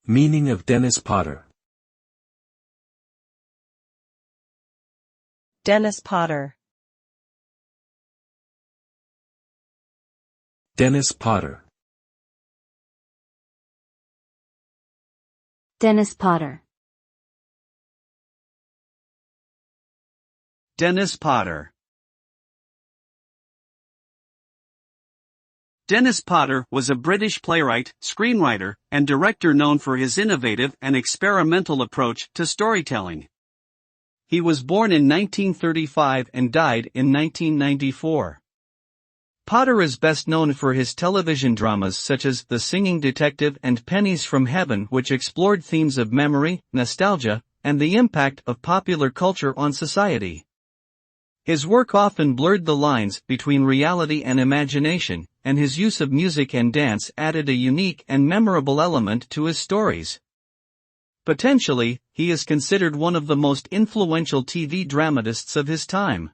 Meaning of Dennis Potter. Dennis Potter. Dennis Potter. Dennis Potter. Dennis Potter. Dennis Potter was a British playwright, screenwriter, and director known for his innovative and experimental approach to storytelling. He was born in 1935 and died in 1994. Potter is best known for his television dramas such as The Singing Detective and Pennies from Heaven, which explored themes of memory, nostalgia, and the impact of popular culture on society. His work often blurred the lines between reality and imagination, and his use of music and dance added a unique and memorable element to his stories. Potentially, he is considered one of the most influential TV dramatists of his time.